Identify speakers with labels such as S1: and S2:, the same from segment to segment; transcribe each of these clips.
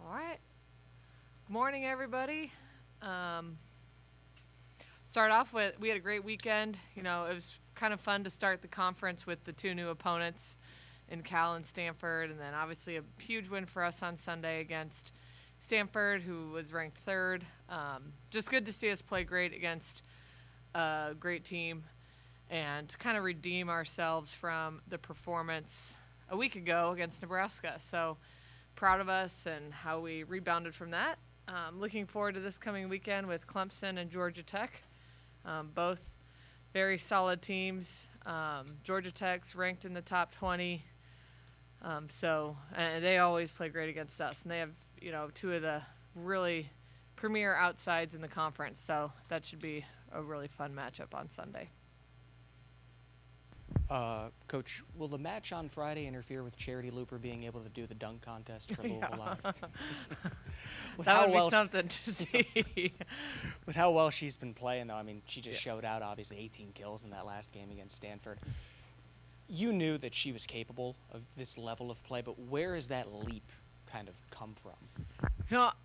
S1: All right. Good morning, everybody. Um, start off with we had a great weekend. It was kind of fun to start the conference with the two new opponents in Cal and Stanford, and then obviously a huge win for us on Sunday against Stanford, who was ranked third. Just good to see us play great against a great team and kind of redeem ourselves from the performance a week ago against Nebraska. So proud of us and how we rebounded from that. Looking forward to this coming weekend with Clemson and Georgia Tech. Both very solid teams. Georgia Tech's ranked in the top 20. And they always play great against us. And they have, two of the really premier outsides in the conference. So that should be a really fun matchup on Sunday.
S2: Coach, will the match on Friday interfere with Charity Looper being able to do the dunk contest for Louisville Live?
S1: That would be something to see.
S2: With how well she's been playing, though, I mean, she just
S1: Yes.
S2: showed out, obviously, 18 kills in that last game against Stanford. You knew that she was capable of this level of play, but where has that leap kind of come from?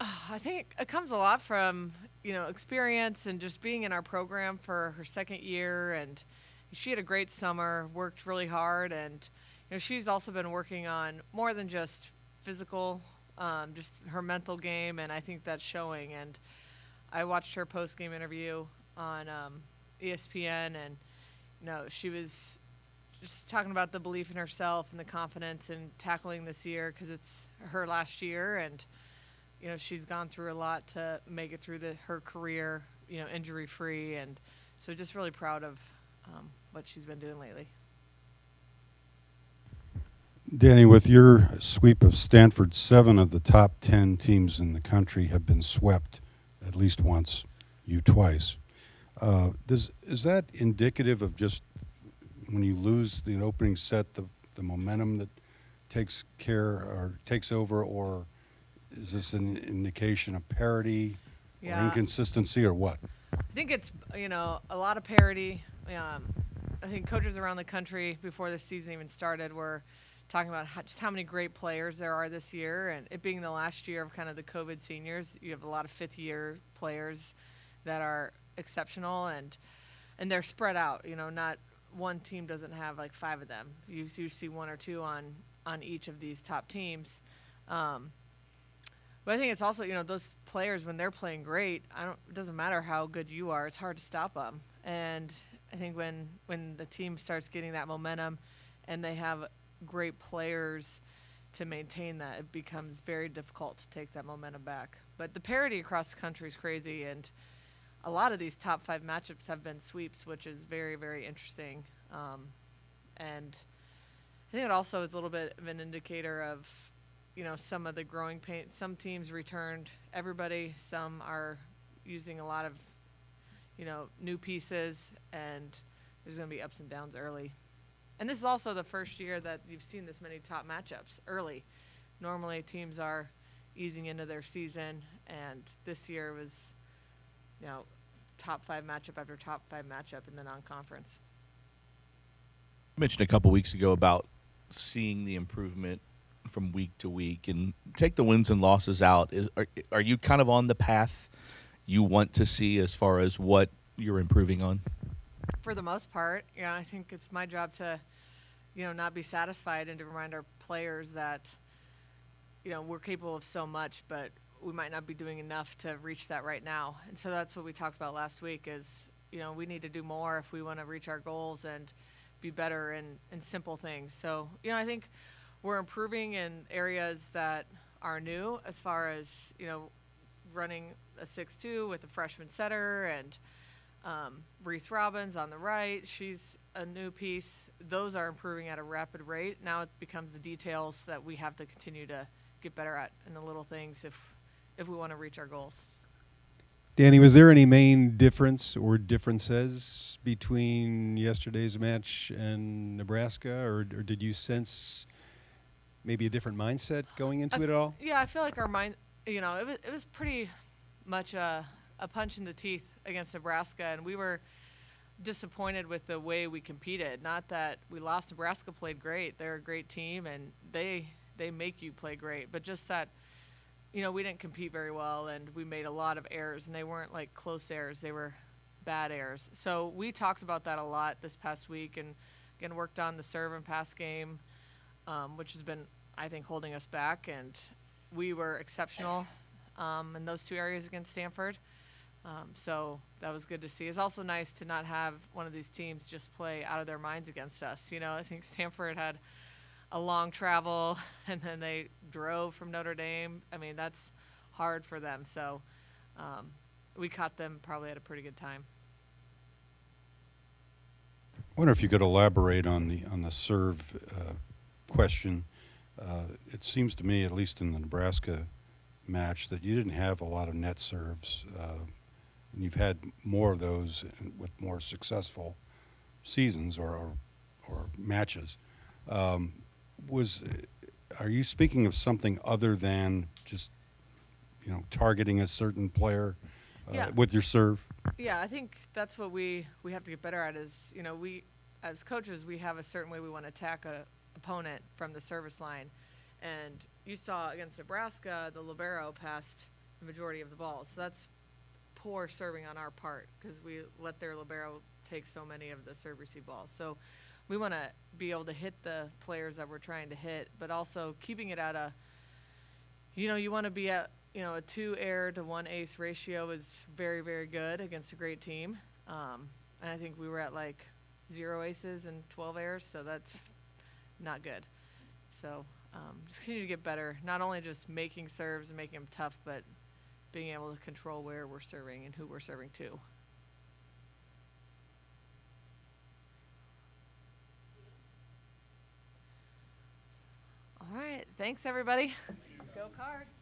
S1: I think it comes a lot from, experience and just being in our program for her second year. And she had a great summer, worked really hard. And, she's also been working on more than just physical, just her mental game. And I think that's showing. And I watched her post-game interview on ESPN, and, she was just talking about the belief in herself and the confidence in tackling this year because it's her last year. And, she's gone through a lot to make it through her career, injury-free. And so just really proud of what she's been doing lately.
S3: Dani, with your sweep of Stanford, 7 of the top 10 teams in the country have been swept at least once, you twice. Is that indicative of just when you lose the opening set, the momentum that takes over, or is this an indication of parity or inconsistency or what?
S1: I think it's, a lot of parity. I think coaches around the country before the season even started were talking about just how many great players there are this year. And it being the last year of kind of the COVID seniors, you have a lot of fifth-year players that are exceptional, and they're spread out. Not one team doesn't have like 5 of them. You see 1 or 2 on each of these top teams. But I think it's also, those players, when they're playing great, it doesn't matter how good you are, it's hard to stop them. And I think when the team starts getting that momentum and they have great players to maintain that, it becomes very difficult to take that momentum back. But the parity across the country is crazy, and a lot of these top 5 matchups have been sweeps, which is very, very interesting. And I think it also is a little bit of an indicator of, some of the growing pain. Some teams returned everybody. Some are using a lot of, new pieces, and there's going to be ups and downs early. And this is also the first year that you've seen this many top matchups early. Normally teams are easing into their season, and this year was, top 5 matchup after top 5 matchup in the non-conference.
S4: You mentioned a couple weeks ago about seeing the improvement from week to week, and take the wins and losses out. Are you kind of on the path you want to see as far as what you're improving on?
S1: For the most part, I think it's my job to, not be satisfied and to remind our players that, we're capable of so much, but we might not be doing enough to reach that right now. And so that's what we talked about last week is, we need to do more if we want to reach our goals and be better in simple things. So, I think we're improving in areas that are new as far as, running a 6-2 with a freshman setter, and Reese Robbins on the right. She's a new piece. Those are improving at a rapid rate. Now it becomes the details that we have to continue to get better at, and the little things if we want to reach our goals.
S5: Dani, was there any main difference or differences between yesterday's match and Nebraska, or did you sense maybe a different mindset going into it all?
S1: Yeah, I feel like our mind, it was pretty much a punch in the teeth against Nebraska, and we were disappointed with the way we competed. Not that we lost. Nebraska played great. They're a great team, and they make you play great. But just that we didn't compete very well, and we made a lot of errors, and they weren't like close errors; they were bad errors. So we talked about that a lot this past week, and again worked on the serve and pass game, which has been, I think, holding us back. And we were exceptional in those two areas against Stanford. So that was good to see. It's also nice to not have one of these teams just play out of their minds against us. I think Stanford had a long travel, and then they drove from Notre Dame. I mean, that's hard for them. So we caught them probably at a pretty good time.
S3: I wonder if you could elaborate on the serve question. It seems to me, at least in the Nebraska match, that you didn't have a lot of net serves, and you've had more of those with more successful seasons or matches. Was Are you speaking of something other than just targeting a certain player
S1: Yeah.
S3: with your serve?
S1: Yeah, I think that's what we have to get better at is, we as coaches, we have a certain way we want to attack a opponent from the service line. And you saw against Nebraska, the libero passed the majority of the balls. So that's poor serving on our part because we let their libero take so many of the serve receive balls. So we want to be able to hit the players that we're trying to hit, but also keeping it at a, you want to be at, a 2 air to 1 ace ratio is very, very good against a great team. And I think we were at like 0 aces and 12 airs, so that's not good. So just continue to get better, not only just making serves and making them tough, but being able to control where we're serving and who we're serving to. All right. Thanks, everybody. Go Cards.